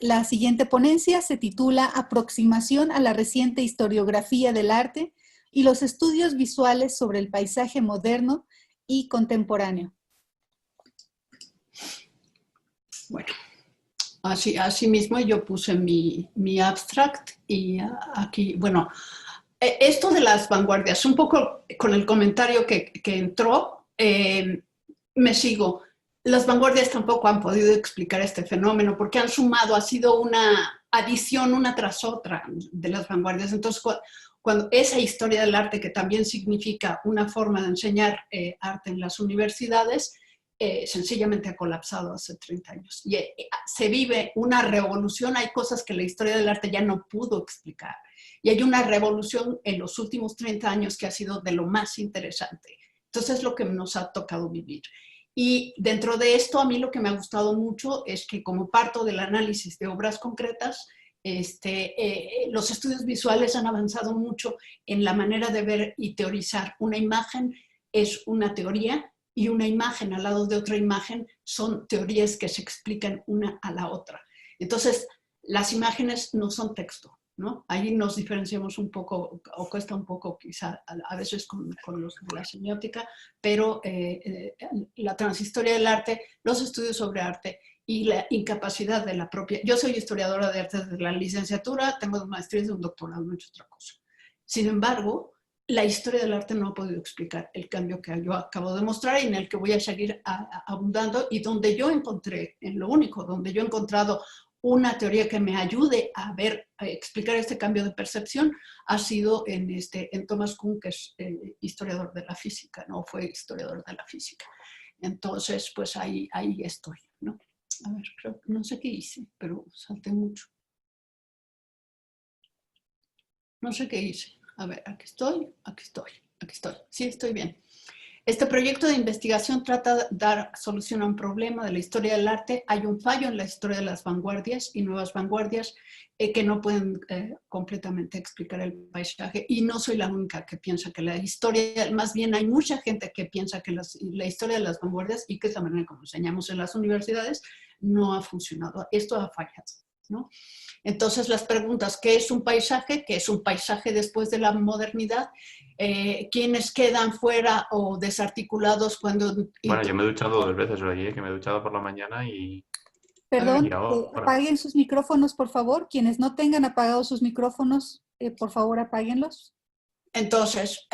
La siguiente ponencia se titula Aproximación a la reciente historiografía del arte y los estudios visuales sobre el paisaje moderno y contemporáneo. Bueno, así mismo yo puse mi abstract y aquí, bueno, esto de las vanguardias, un poco con el comentario que entró, me sigo. Las vanguardias tampoco han podido explicar este fenómeno porque han sumado, ha sido una adición una tras otra de las vanguardias. Entonces, cuando esa historia del arte, que también significa una forma de enseñar arte en las universidades, sencillamente ha colapsado hace 30 años. Y se vive una revolución, hay cosas que la historia del arte ya no pudo explicar. Y hay una revolución en los últimos 30 años que ha sido de lo más interesante. Entonces es lo que nos ha tocado vivir. Y dentro de esto, a mí lo que me ha gustado mucho es que como parto del análisis de obras concretas, los estudios visuales han avanzado mucho en la manera de ver y teorizar. Una imagen es una teoría y una imagen al lado de otra imagen son teorías que se explican una a la otra. Entonces, las imágenes no son texto, ¿no? Ahí nos diferenciamos un poco, o cuesta un poco quizá a veces con los de la semiótica, pero la transhistoria del arte, los estudios sobre arte y la incapacidad de la propia... Yo soy historiadora de arte desde la licenciatura, tengo 2 maestrías y un doctorado, no he hecho otra cosa. Sin embargo, la historia del arte no ha podido explicar el cambio que yo acabo de mostrar y en el que voy a seguir abundando, y donde yo encontré, en lo único, donde yo he encontrado una teoría que me ayude a explicar este cambio de percepción, ha sido en Thomas Kuhn, que es historiador de la física, ¿no? Fue historiador de la física. Entonces, pues ahí estoy, ¿no? A ver, no sé qué hice, pero salté mucho. No sé qué hice. A ver, aquí estoy. Sí, estoy bien. Este proyecto de investigación trata de dar solución a un problema de la historia del arte. Hay un fallo en la historia de las vanguardias y nuevas vanguardias que no pueden completamente explicar el paisaje. Y no soy la única que piensa que la historia, más bien hay mucha gente que piensa que la historia de las vanguardias, y que es la manera como enseñamos en las universidades, no ha funcionado. Esto ha fallado, ¿no? Entonces las preguntas, ¿qué es un paisaje? ¿Qué es un paisaje después de la modernidad? ¿Quiénes quedan fuera o desarticulados cuando...? Bueno, yo me he duchado 2 veces hoy, que me he duchado por la mañana y Perdón, ahora. apaguen sus micrófonos, por favor. Quienes no tengan apagados sus micrófonos, por favor, apáguenlos. Entonces,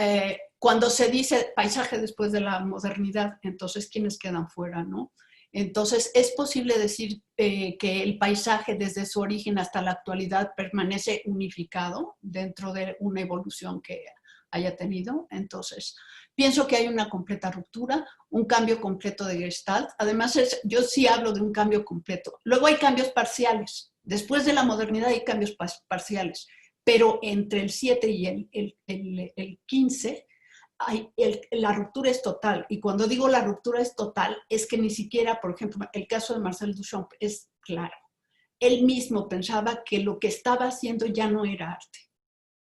cuando se dice paisaje después de la modernidad, entonces, ¿quiénes quedan fuera, no? Entonces, es posible decir que el paisaje desde su origen hasta la actualidad permanece unificado dentro de una evolución que haya tenido. Entonces, pienso que hay una completa ruptura, un cambio completo de Gestalt. Además, yo sí hablo de un cambio completo. Luego hay cambios parciales. Después de la modernidad hay cambios parciales. Pero entre el 7 y el 15, la ruptura es total. Y cuando digo la ruptura es total, es que ni siquiera, por ejemplo, el caso de Marcel Duchamp es claro. Él mismo pensaba que lo que estaba haciendo ya no era arte,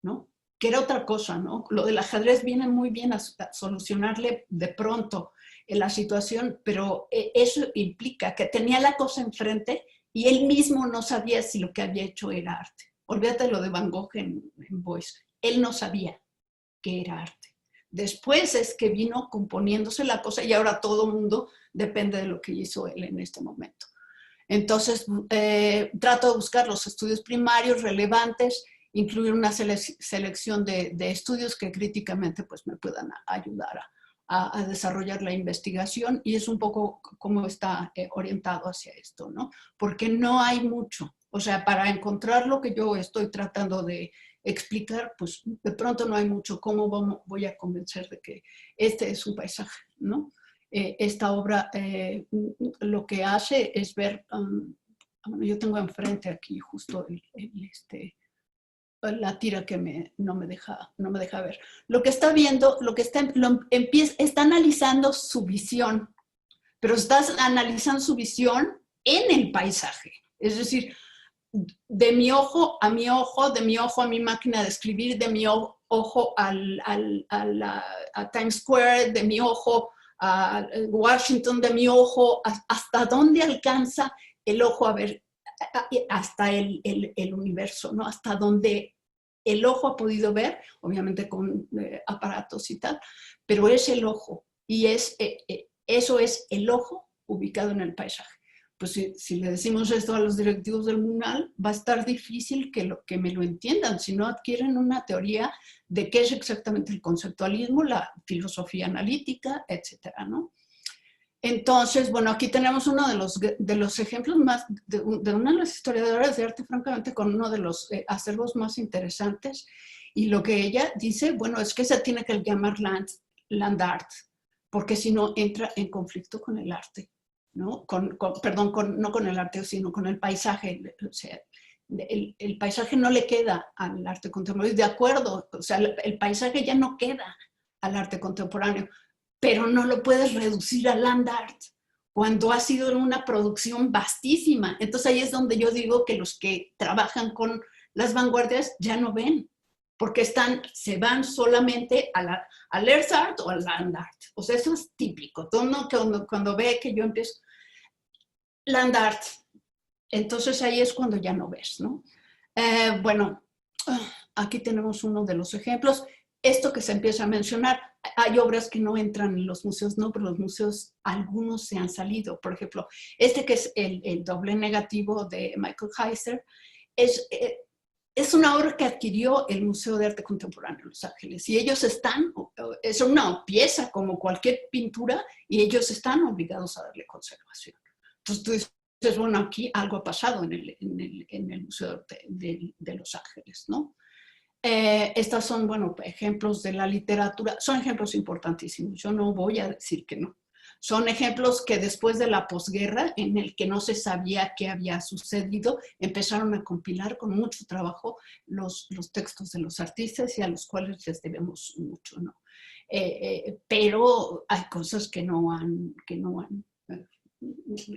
¿no? Que era otra cosa, ¿no? Lo del ajedrez viene muy bien a solucionarle de pronto en la situación, pero eso implica que tenía la cosa enfrente y él mismo no sabía si lo que había hecho era arte. Olvídate de lo de Van Gogh en Boyce. Él no sabía que era arte. Después es que vino componiéndose la cosa y ahora todo el mundo depende de lo que hizo él en este momento. Entonces, trato de buscar los estudios primarios relevantes, incluir una selección de estudios que críticamente pues, me puedan ayudar a desarrollar la investigación, y es un poco cómo está orientado hacia esto, ¿no? Porque no hay mucho. O sea, para encontrar lo que yo estoy tratando de explicar, pues de pronto no hay mucho. ¿Cómo voy a convencer de que este es un paisaje, ¿no? Esta obra lo que hace es ver, bueno, yo tengo enfrente aquí justo la tira que no me deja ver. Lo que está viendo, está analizando su visión, pero estás analizando su visión en el paisaje. Es decir, de mi ojo a mi ojo, de mi ojo a mi máquina de escribir, de mi ojo a Times Square, de mi ojo a Washington, de mi ojo, hasta dónde alcanza el ojo a ver hasta el universo, ¿no? Hasta donde el ojo ha podido ver, obviamente con aparatos y tal, pero es el ojo, y eso es el ojo ubicado en el paisaje. Pues si le decimos esto a los directivos del MUNAL, va a estar difícil que me lo entiendan, si no adquieren una teoría de qué es exactamente el conceptualismo, la filosofía analítica, etcétera, ¿no? Entonces, bueno, aquí tenemos uno de los ejemplos más, de una de las historiadoras de arte, francamente, con uno de los acervos más interesantes, y lo que ella dice, bueno, es que se tiene que llamar land art, porque si no entra en conflicto con el arte, ¿no? Perdón, no con el arte, sino con el paisaje. O sea, el paisaje no le queda al arte contemporáneo, de acuerdo, o sea, el paisaje ya no queda al arte contemporáneo, pero no lo puedes reducir a land art cuando ha sido una producción vastísima. Entonces ahí es donde yo digo que los que trabajan con las vanguardias ya no ven, porque se van solamente al earth art o al land art. O sea, eso es típico. Todo el mundo cuando ve que yo empiezo land art, entonces ahí es cuando ya no ves, ¿no? Bueno, aquí tenemos uno de los ejemplos. Esto que se empieza a mencionar, hay obras que no entran en los museos, no, pero los museos, algunos se han salido. Por ejemplo, este que es el doble negativo de Michael Heiser, es una obra que adquirió el Museo de Arte Contemporáneo de Los Ángeles. Y ellos es una pieza como cualquier pintura, y ellos están obligados a darle conservación. Entonces tú dices, bueno, aquí algo ha pasado en el Museo de Los Ángeles, ¿no? Estas son, bueno, ejemplos de la literatura, son ejemplos importantísimos, yo no voy a decir que no. Son ejemplos que después de la posguerra, en el que no se sabía qué había sucedido, empezaron a compilar con mucho trabajo los textos de los artistas, y a los cuales les debemos mucho, ¿no? Pero hay cosas que no han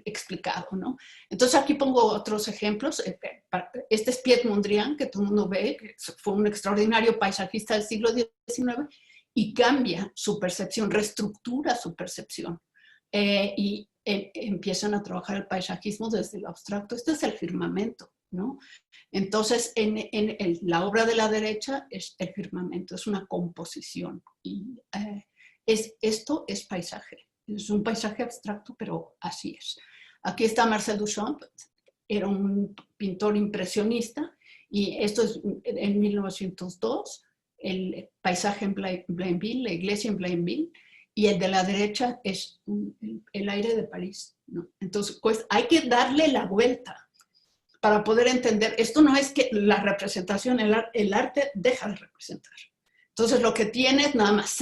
explicado, ¿no? Entonces aquí pongo otros ejemplos. Este es Piet Mondrian, que todo el mundo ve, que fue un extraordinario paisajista del siglo XIX, y cambia su percepción, reestructura su percepción, y empiezan a trabajar el paisajismo desde lo abstracto. Este es el firmamento, ¿no? Entonces, en la obra de la derecha es el firmamento, es una composición, y esto es paisaje. Es un paisaje abstracto, pero así es. Aquí está Marcel Duchamp, era un pintor impresionista, y esto es en 1902, el paisaje en Blainville, la iglesia en Blainville, y el de la derecha es el aire de París, ¿no? Entonces, pues hay que darle la vuelta para poder entender. Esto no es que la representación, el arte deja de representar. Entonces lo que tienes, nada más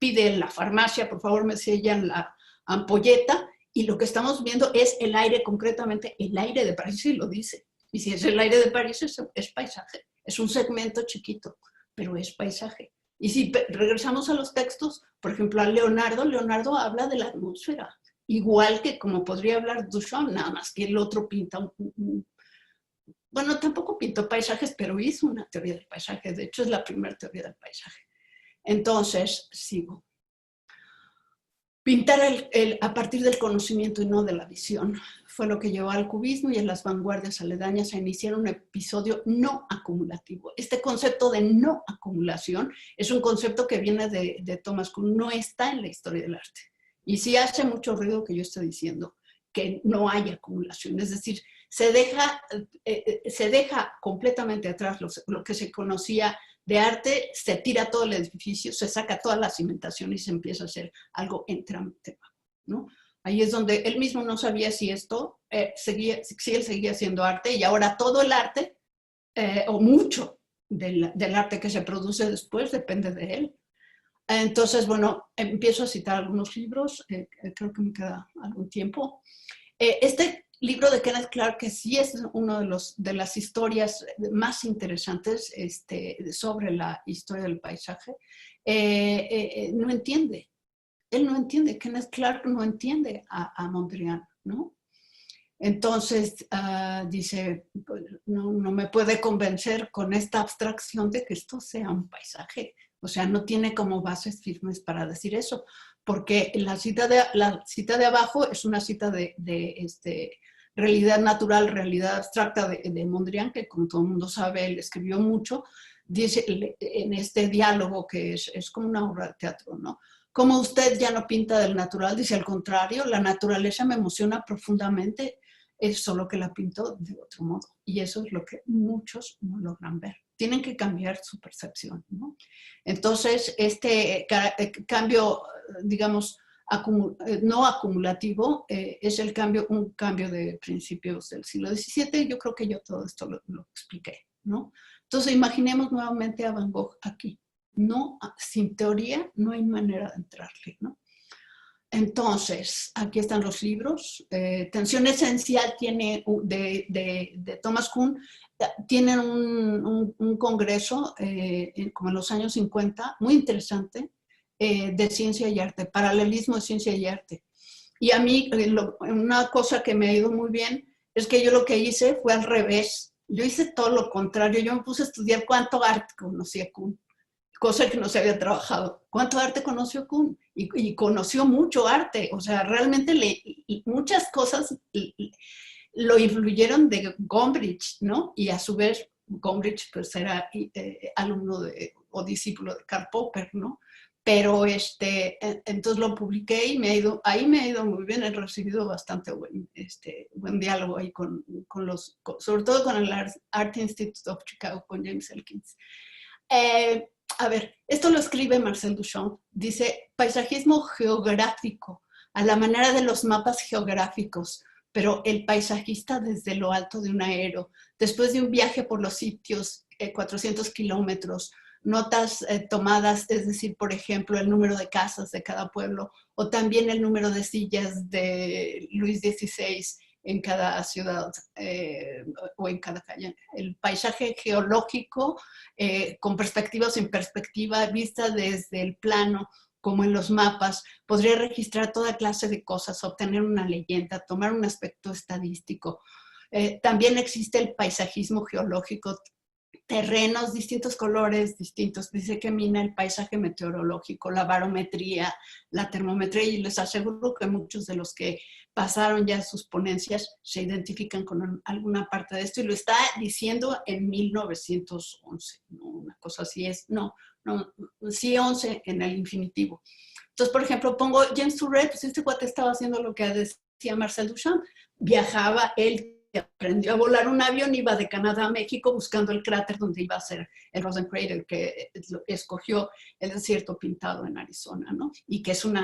pide en la farmacia, por favor me sellan la ampolleta, y lo que estamos viendo es el aire, concretamente el aire de París, y lo dice. Y si es el aire de París, es paisaje. Es un segmento chiquito, pero es paisaje. Y si regresamos a los textos, por ejemplo a Leonardo habla de la atmósfera, igual que como podría hablar Duchamp, nada más que el otro pinta bueno, tampoco pintó paisajes, pero hizo una teoría del paisaje. De hecho, es la primera teoría del paisaje. Entonces, sigo. Pintar a partir del conocimiento y no de la visión fue lo que llevó al cubismo y en las vanguardias aledañas a iniciar un episodio no acumulativo. Este concepto de no acumulación es un concepto que viene de Thomas Kuhn, no está en la historia del arte. Y sí hace mucho ruido que yo estoy diciendo que no hay acumulación, es decir, se deja completamente atrás lo que se conocía de arte, se tira todo el edificio, se saca toda la cimentación y se empieza a hacer algo enteramente bajo, ¿no? Ahí es donde él mismo no sabía si esto si él seguía haciendo arte, y ahora todo el arte, o mucho del arte que se produce después, depende de él. Entonces, bueno, empiezo a citar algunos libros, creo que me queda algún tiempo. Este libro de Kenneth Clark, que sí es uno de las historias más interesantes sobre la historia del paisaje, no entiende. Él no entiende, Kenneth Clark no entiende a Mondrian, ¿no? Entonces dice, pues, no me puede convencer con esta abstracción de que esto sea un paisaje. O sea, no tiene como bases firmes para decir eso, porque la cita de abajo es una cita de realidad natural, realidad abstracta de Mondrian, que como todo el mundo sabe, él escribió mucho, dice en este diálogo que es como una obra de teatro, ¿no? Como usted ya no pinta del natural, dice al contrario, la naturaleza me emociona profundamente, es solo que la pinto de otro modo. Y eso es lo que muchos no logran ver. Tienen que cambiar su percepción, ¿no? Entonces, este cambio, digamos, no acumulativo, es un cambio de principios del siglo XVII. Yo creo que yo todo esto lo expliqué, ¿no? Entonces, imaginemos nuevamente a Van Gogh aquí. No, sin teoría no hay manera de entrarle, ¿no? Entonces, aquí están los libros. Tensión Esencial tiene, de Thomas Kuhn, tienen un congreso como en los años 50, muy interesante, de ciencia y arte, paralelismo de ciencia y arte. Y a mí, una cosa que me ha ido muy bien es que yo lo que hice fue al revés. Yo hice todo lo contrario. Yo me puse a estudiar cuánto arte conocía Kuhn, cosa que no se había trabajado. ¿Cuánto arte conoció Kuhn? Y conoció mucho arte. O sea, realmente muchas cosas lo influyeron de Gombrich, ¿no? Y a su vez, Gombrich pues era alumno o discípulo de Karl Popper, ¿no? Pero entonces lo publiqué y ahí me ha ido muy bien. He recibido bastante buen diálogo ahí sobre todo con el Art Institute of Chicago, con James Elkins. A ver, esto lo escribe Marcel Duchamp. Dice, paisajismo geográfico, a la manera de los mapas geográficos, pero el paisajista desde lo alto de un aero, después de un viaje por los sitios, 400 kilómetros, notas tomadas, es decir, por ejemplo, el número de casas de cada pueblo, o también el número de sillas de Luis XVI en cada ciudad o en cada calle. El paisaje geológico, con perspectiva o sin perspectiva, vista desde el plano, como en los mapas, podría registrar toda clase de cosas, obtener una leyenda, tomar un aspecto estadístico. También existe el paisajismo geológico, terrenos, distintos colores, distintos. Dice que mina el paisaje meteorológico, la barometría, la termometría, y les aseguro que muchos de los que pasaron ya sus ponencias se identifican con alguna parte de esto, y lo está diciendo en 1911, ¿no? Una cosa así es, sí 11 en el infinitivo. Entonces, por ejemplo, pongo James Turrell, pues este cuate estaba haciendo lo que decía Marcel Duchamp, viajaba, él aprendió a volar un avión, iba de Canadá a México buscando el cráter donde iba a ser el Rosencrantz, que escogió el desierto pintado en Arizona, ¿no? Y que es un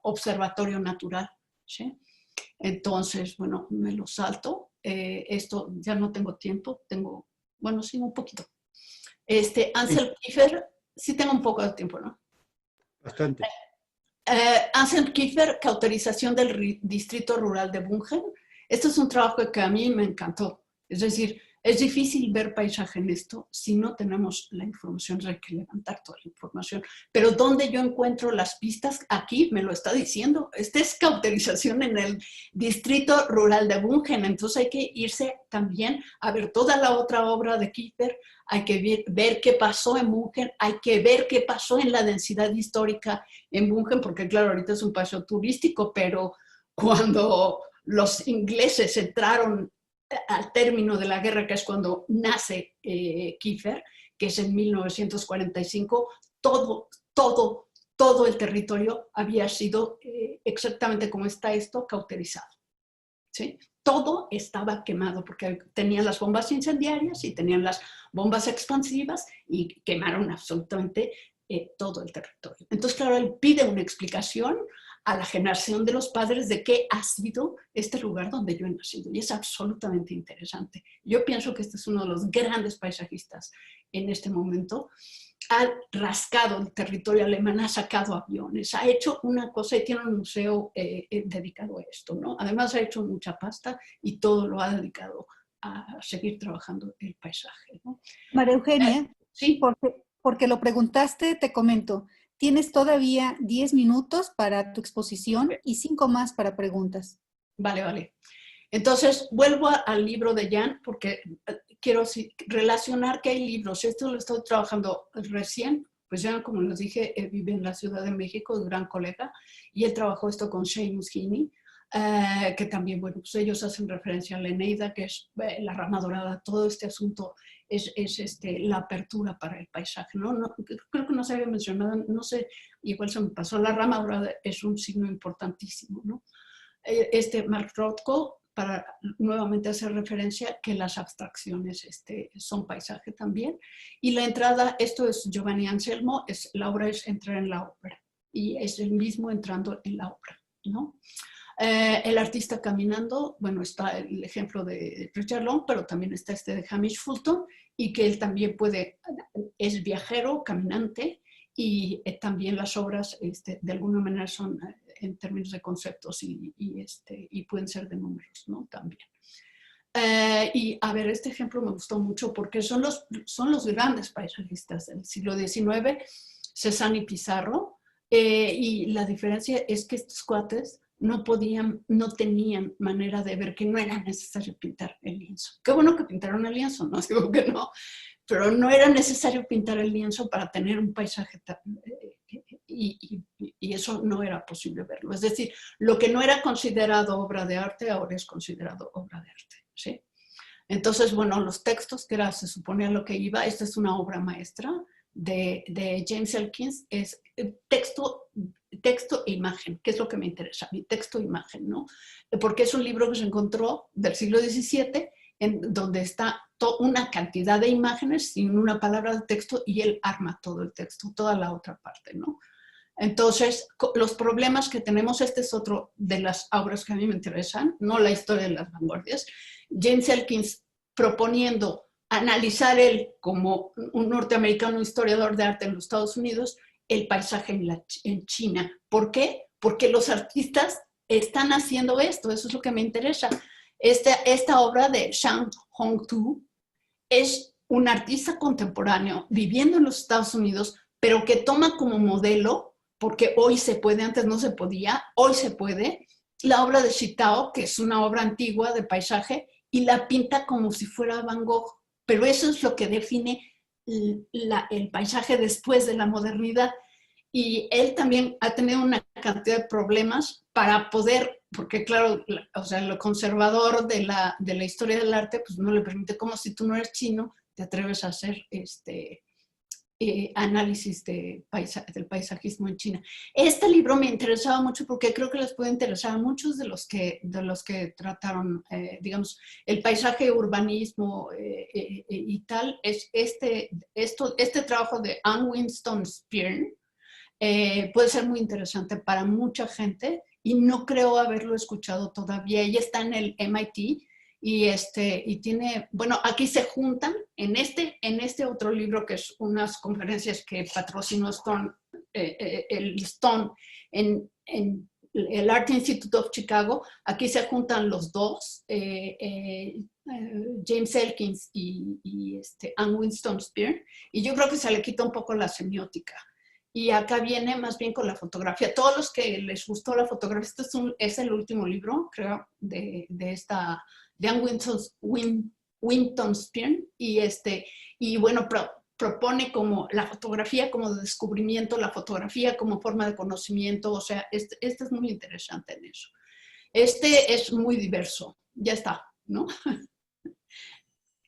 observatorio natural, ¿sí? Entonces, bueno, me lo salto. Esto ya no tengo tiempo, bueno, sí, un poquito. Ansel Kiefer, sí tengo un poco de tiempo, ¿no? Bastante. Ansel Kiefer, Cauterización del Distrito Rural de Bungen. Esto es un trabajo que a mí me encantó. Es decir, es difícil ver paisaje en esto si no tenemos la información, hay que levantar toda la información. Pero ¿dónde yo encuentro las pistas? Aquí me lo está diciendo. Esta es cauterización en el Distrito Rural de Bungen. Entonces hay que irse también a ver toda la otra obra de Kiefer. Hay que ver qué pasó en Bungen, hay que ver qué pasó en la densidad histórica en Bungen, porque claro, ahorita es un paseo turístico, pero cuando los ingleses entraron al término de la guerra, que es cuando nace Kiefer, que es en 1945, todo el territorio había sido exactamente como está esto, cauterizado, ¿sí? Todo estaba quemado porque tenían las bombas incendiarias y tenían las bombas expansivas y quemaron absolutamente todo el territorio. Entonces, claro, él pide una explicación a la generación de los padres de qué ha sido este lugar donde yo he nacido, y es absolutamente interesante. Yo pienso que este es uno de los grandes paisajistas en este momento. Ha rascado el territorio alemán, ha sacado aviones, ha hecho una cosa y tiene un museo dedicado a esto, ¿no? Además ha hecho mucha pasta y todo lo ha dedicado a seguir trabajando el paisaje, ¿no? María Eugenia, sí, porque lo preguntaste, te comento, tienes todavía 10 minutos para tu exposición y 5 más para preguntas. Vale. Entonces, vuelvo al libro de Jan, porque quiero relacionar que hay libros. Esto lo estoy trabajando recién. Pues Jan, como les dije, vive en la Ciudad de México, es un gran colega, y él trabajó esto con Seamus Heaney. que también, bueno, pues ellos hacen referencia a la Eneida, que es la rama dorada. Todo este asunto es la apertura para el paisaje, ¿no? Creo que no se había mencionado, no sé, igual se me pasó, la rama dorada es un signo importantísimo, ¿no? Mark Rothko, para nuevamente hacer referencia que las abstracciones son paisaje también. Y la entrada, esto es Giovanni Anselmo, la obra es entrar en la ópera, y es el mismo entrando en la ópera, ¿no? El artista caminando, bueno, está el ejemplo de Richard Long, pero también está de Hamish Fulton, y que él también es viajero, caminante, y también las obras de alguna manera son en términos de conceptos y pueden ser de números, ¿no? También. Y a ver, este ejemplo me gustó mucho porque son los grandes paisajistas del siglo XIX, Cézanne y Pizarro, y la diferencia es que estos cuates no tenían manera de ver que no era necesario pintar el lienzo. Qué bueno que pintaron el lienzo, no digo que no, pero no era necesario pintar el lienzo para tener un paisaje y eso no era posible verlo. Es decir, lo que no era considerado obra de arte ahora es considerado obra de arte, ¿sí? Entonces, bueno, los textos, que se suponía lo que iba, esta es una obra maestra de James Elkins, es texto e imagen, que es lo que me interesa, mi texto e imagen, ¿no? Porque es un libro que se encontró del siglo XVII, donde está una cantidad de imágenes sin una palabra de texto, y él arma todo el texto, toda la otra parte, ¿no? Entonces, los problemas que tenemos, este es otro de las obras que a mí me interesan, no la historia de las vanguardias. James Elkins proponiendo analizar él, como un norteamericano historiador de arte en los Estados Unidos, el paisaje en China. ¿Por qué? Porque los artistas están haciendo esto, eso es lo que me interesa. Esta obra de Shang Hongtu es un artista contemporáneo viviendo en los Estados Unidos, pero que toma como modelo, porque hoy se puede, antes no se podía, hoy se puede, la obra de Xitao, que es una obra antigua de paisaje, y la pinta como si fuera Van Gogh. Pero eso es lo que define el paisaje después de la modernidad. Y él también ha tenido una cantidad de problemas para poder, porque claro, o sea, lo conservador de la historia del arte, pues no le permite, como si tú no eres chino, te atreves a hacer análisis del paisajismo en China. Este libro me interesaba mucho porque creo que les puede interesar a muchos de los que trataron, digamos, el paisaje, urbanismo y tal. Es este trabajo de Anne Winston Spirn puede ser muy interesante para mucha gente y no creo haberlo escuchado todavía. Ella está en el MIT y tiene, bueno, aquí se juntan en este otro libro que es unas conferencias que patrocinó Stone, el Stone en el Art Institute of Chicago. Aquí se juntan los dos, James Elkins y Anne Winston Spirn, y yo creo que se le quita un poco la semiótica. Y acá viene más bien con la fotografía. Todos los que les gustó la fotografía, este es el último libro, creo, de Anne Winston Spirn, y bueno, propone como la fotografía como descubrimiento, la fotografía como forma de conocimiento, o sea, este es muy interesante en eso. Este es muy diverso, ya está, ¿no?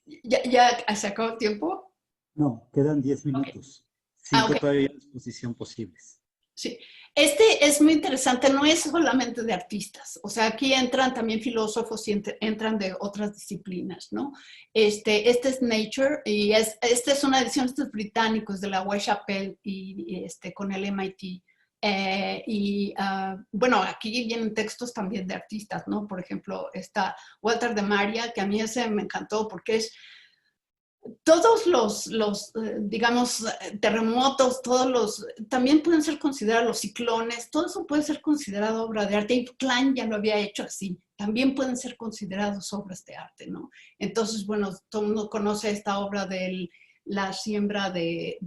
¿Ya se acabó el tiempo? No, quedan 10 minutos. 5 todavía en exposición posibles. Sí, este es muy interesante, no es solamente de artistas, o sea, aquí entran también filósofos y entran de otras disciplinas, ¿no? Este es Nature, y esta es una edición, este es británico, es de la West Chapel y con el MIT. Bueno, aquí vienen textos también de artistas, ¿no? Por ejemplo, está Walter de Maria, que a mí ese me encantó porque es todos los digamos, terremotos, también pueden ser considerados los ciclones, todo eso puede ser considerado obra de arte, y Klein ya lo había hecho así, también pueden ser considerados obras de arte, ¿no? Entonces, bueno, todo el mundo conoce esta obra de la siembra de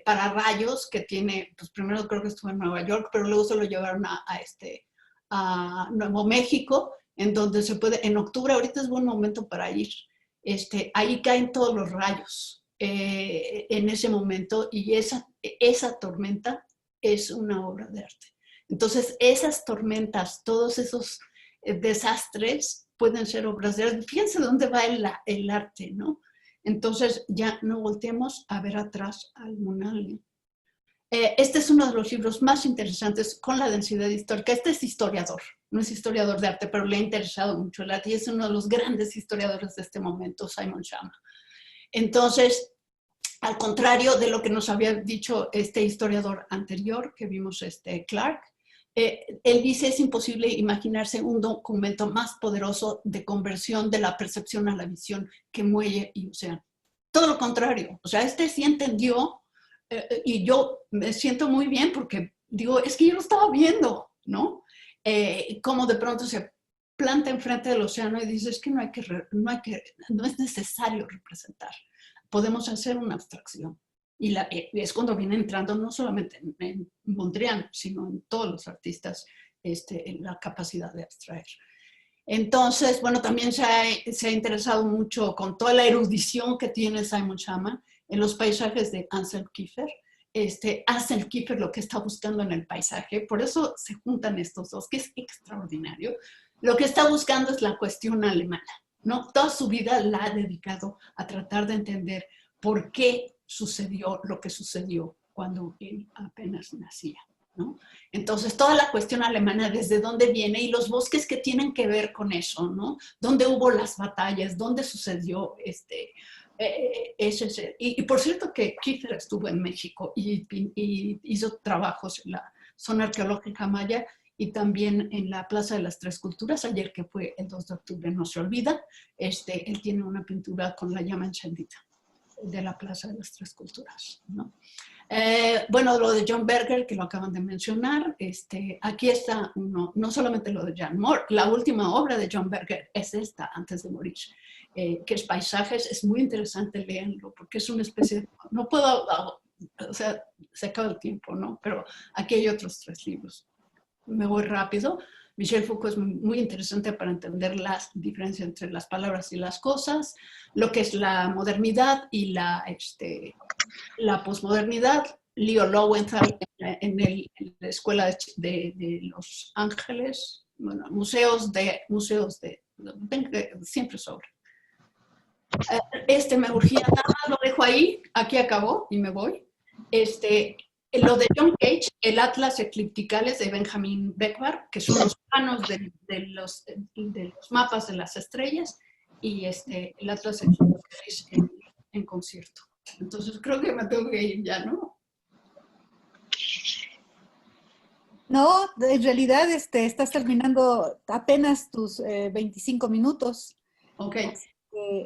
pararrayos que tiene, pues primero creo que estuvo en Nueva York, pero luego se lo llevaron a Nuevo México, en donde se puede, en octubre, ahorita es buen momento para ir. Ahí caen todos los rayos en ese momento, y esa tormenta es una obra de arte. Entonces, esas tormentas, todos esos desastres pueden ser obras de arte. Fíjense dónde va el arte, ¿no? Entonces, ya no volteemos a ver atrás al Munal. Este es uno de los libros más interesantes con la densidad histórica. Este es historiador, no es historiador de arte, pero le ha interesado mucho el arte y es uno de los grandes historiadores de este momento, Simon Schama. Entonces, al contrario de lo que nos había dicho este historiador anterior, que vimos Clark, él dice es imposible imaginarse un documento más poderoso de conversión de la percepción a la visión que Muelle y Océano. Todo lo contrario, o sea, sí entendió y yo me siento muy bien porque digo, es que yo lo estaba viendo, ¿no? Cómo de pronto se planta enfrente del océano y dice, es que no es necesario representar. Podemos hacer una abstracción. Y es cuando viene entrando no solamente en Mondrian, sino en todos los artistas, en la capacidad de abstraer. Entonces, bueno, también se ha interesado mucho con toda la erudición que tiene Simon Schama en los paisajes de Ansel Kiefer. Ansel Kiefer lo que está buscando en el paisaje, por eso se juntan estos dos, que es extraordinario. Lo que está buscando es la cuestión alemana, ¿no? Toda su vida la ha dedicado a tratar de entender por qué sucedió lo que sucedió cuando él apenas nacía, ¿no? Entonces, toda la cuestión alemana, desde dónde viene y los bosques que tienen que ver con eso, ¿no? ¿Dónde hubo las batallas? ¿Dónde sucedió y por cierto que Kiefer estuvo en México y hizo trabajos en la zona arqueológica maya y también en la Plaza de las Tres Culturas, ayer que fue el 2 de octubre, no se olvida, él tiene una pintura con la llama encendida de la Plaza de las Tres Culturas, ¿no? Bueno, lo de John Berger, que lo acaban de mencionar, aquí está no solamente lo de Jan Moore, la última obra de John Berger es esta, antes de morir, que es Paisajes, es muy interesante, léanlo, porque es una especie de, no puedo, o sea, se acaba el tiempo, ¿no? Pero aquí hay otros 3 libros. Me voy rápido. Michel Foucault es muy interesante para entender la diferencia entre las palabras y las cosas, lo que es la modernidad y la posmodernidad. Leo Lowenthal en la Escuela de Los Ángeles, bueno, museos de siempre sobre. Me urgía, nada más lo dejo ahí, aquí acabó y me voy. Lo de John Cage, el Atlas Eclipticales de Benjamin Beckbar, que son los planos de los mapas de las estrellas, y el Atlas Eclipticales en concierto. Entonces creo que me tengo que ir ya, ¿no? No, en realidad estás terminando apenas tus 25 minutos. Ok.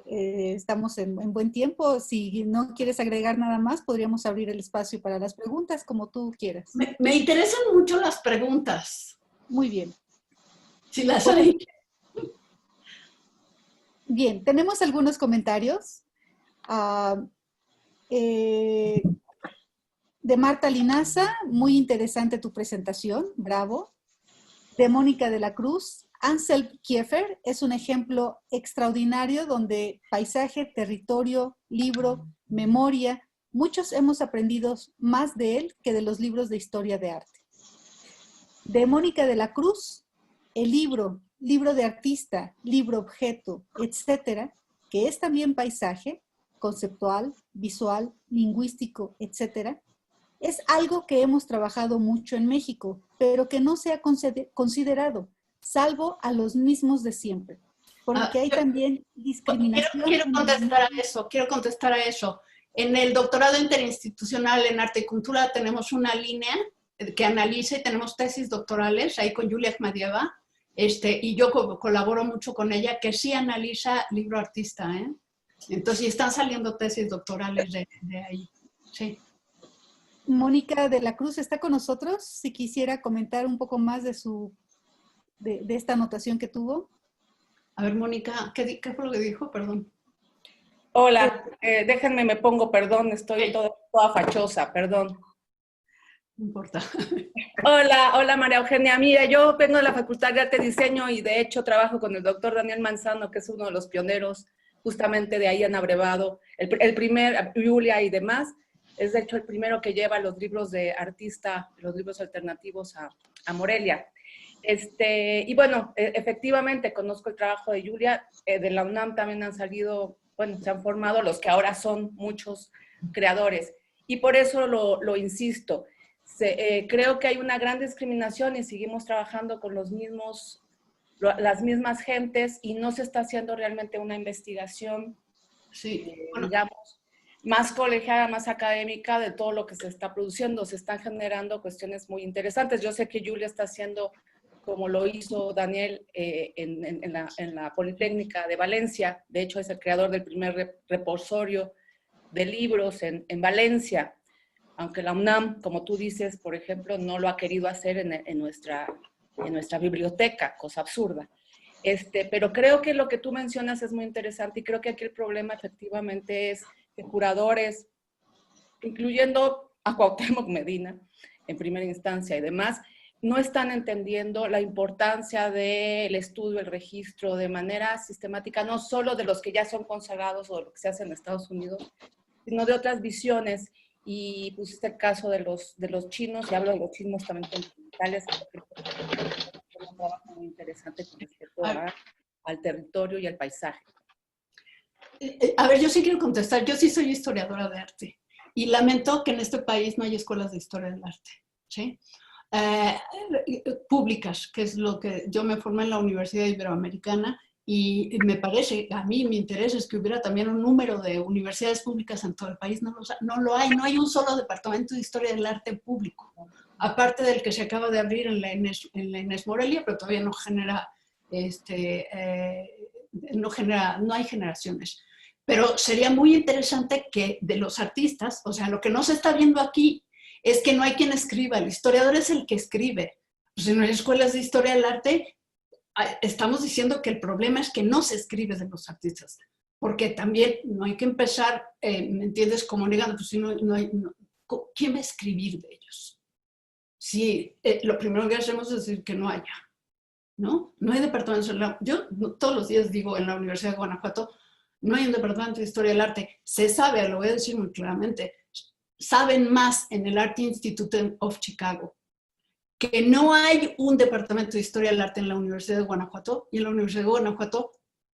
Estamos en buen tiempo. Si no quieres agregar nada más, podríamos abrir el espacio para las preguntas, como tú quieras. Me interesan mucho las preguntas. Muy bien. Si las hay. Bien, tenemos algunos comentarios. De Marta Linaza, muy interesante tu presentación, bravo. De Mónica de la Cruz, Ansel Kiefer es un ejemplo extraordinario donde paisaje, territorio, libro, memoria, muchos hemos aprendido más de él que de los libros de historia de arte. De Mónica de la Cruz, el libro de artista, libro objeto, etcétera, que es también paisaje, conceptual, visual, lingüístico, etcétera, es algo que hemos trabajado mucho en México, pero que no se ha considerado, salvo a los mismos de siempre. Porque hay también discriminación. Quiero contestar a eso. En el doctorado interinstitucional en arte y cultura tenemos una línea que analiza y tenemos tesis doctorales ahí con Julia Akhmadieva, y yo colaboro mucho con ella, que sí analiza libro artista, ¿eh? Entonces, están saliendo tesis doctorales de ahí. Sí. Mónica de la Cruz está con nosotros, si quisiera comentar un poco más de esta anotación que tuvo. A ver, Mónica, ¿qué fue lo que dijo? Perdón. Hola, déjenme, me pongo, perdón, estoy toda fachosa, perdón. No importa. Hola María Eugenia. Mira, yo vengo de la Facultad de Arte y Diseño y de hecho trabajo con el doctor Daniel Manzano, que es uno de los pioneros, justamente de ahí han abrevado el primer, Julia y demás. Es de hecho el primero que lleva los libros de artista, los libros alternativos a Morelia. Y bueno, efectivamente conozco el trabajo de Julia, de la UNAM también han salido, bueno, se han formado los que ahora son muchos creadores. Y por eso lo insisto, creo que hay una gran discriminación y seguimos trabajando con las mismas gentes y no se está haciendo realmente una investigación, Sí, digamos, más colegiada, más académica de todo lo que se está produciendo. Se están generando cuestiones muy interesantes. Yo sé que Julia está haciendo, como lo hizo Daniel en la Politécnica de Valencia. De hecho, es el creador del primer reposorio de libros en Valencia, aunque la UNAM, como tú dices, por ejemplo, no lo ha querido hacer en nuestra biblioteca, cosa absurda. Pero creo que lo que tú mencionas es muy interesante y creo que aquí el problema efectivamente es que curadores, incluyendo a Cuauhtémoc Medina en primera instancia y demás, no están entendiendo la importancia del estudio, el registro de manera sistemática, no solo de los que ya son consagrados o de lo que se hace en Estados Unidos, sino de otras visiones. Y pusiste el caso de los chinos, y hablo de los chinos también continentales, que es un trabajo muy interesante con respecto al territorio y al paisaje. A ver, yo sí quiero contestar. Yo sí soy historiadora de arte y lamento que en este país no hay escuelas de historia del arte, ¿sí? Públicas, que es lo que yo me formé en la Universidad Iberoamericana y me parece, a mí mi interés es que hubiera también un número de universidades públicas en todo el país. No lo hay, no hay un solo departamento de historia del arte público, aparte del que se acaba de abrir en la Inés Morelia, pero todavía no genera, no hay generaciones. Pero sería muy interesante que de los artistas, o sea, lo que no se está viendo aquí es que no hay quien escriba, el historiador es el que escribe. Pues en las escuelas de historia del arte estamos diciendo que el problema es que no se escribe de los artistas, porque también no hay que empezar, ¿me entiendes? Como negando, pues si ¿quién va a escribir de ellos? Sí, lo primero que hacemos es decir que no haya, ¿no? No hay departamentos. Yo todos los días digo en la Universidad de Guanajuato, no hay un departamento de historia del arte. Se sabe, lo voy a decir muy claramente, saben más en el Art Institute of Chicago que no hay un departamento de historia del arte en la Universidad de Guanajuato, y en la Universidad de Guanajuato,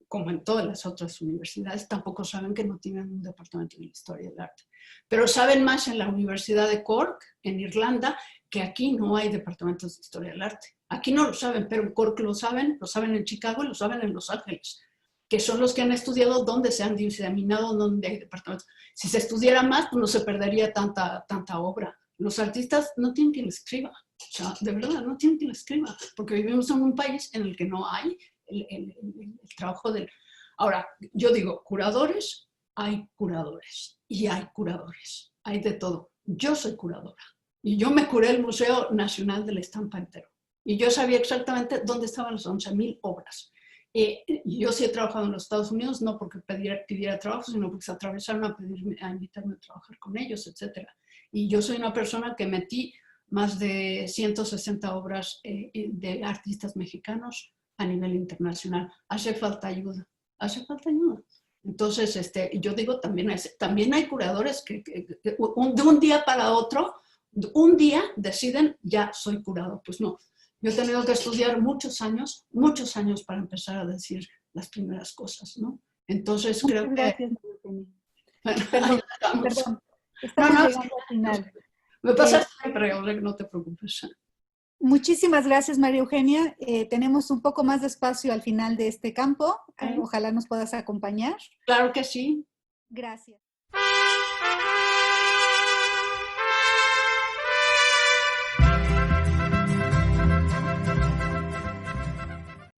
como en todas las otras universidades, tampoco saben que no tienen un departamento de historia del arte. Pero saben más en la Universidad de Cork, en Irlanda, que aquí no hay departamentos de historia del arte. Aquí no lo saben, pero en Cork lo saben en Chicago y lo saben en Los Ángeles, que son los que han estudiado dónde se han diseminado, dónde hay departamentos. Si se estudiara más, pues no se perdería tanta obra. Los artistas no tienen quien les escriba. O sea, de verdad, no tienen quien les escriba, porque vivimos en un país en el que no hay el trabajo del... Ahora, yo digo, curadores, hay curadores, y hay curadores, hay de todo. Yo soy curadora, y yo me curé el Museo Nacional de la Estampa entero, y yo sabía exactamente dónde estaban las 11,000 obras. Yo sí he trabajado en los Estados Unidos, no porque pidiera trabajo, sino porque se atravesaron a invitarme a trabajar con ellos, etc. Y yo soy una persona que metí más de 160 obras de artistas mexicanos a nivel internacional. Hace falta ayuda, hace falta ayuda. Entonces, yo digo, también hay curadores que de un día para otro, un día deciden, ya soy curado. Pues no, yo he tenido que estudiar muchos años para empezar a decir las primeras cosas, ¿no? Entonces, creo que... Bueno, perdón. Estamos llegando al final. Me pasa siempre, no te preocupes. Muchísimas gracias, María Eugenia. Tenemos un poco más de espacio al final de este campo. Ojalá nos puedas acompañar. Claro que sí. Gracias.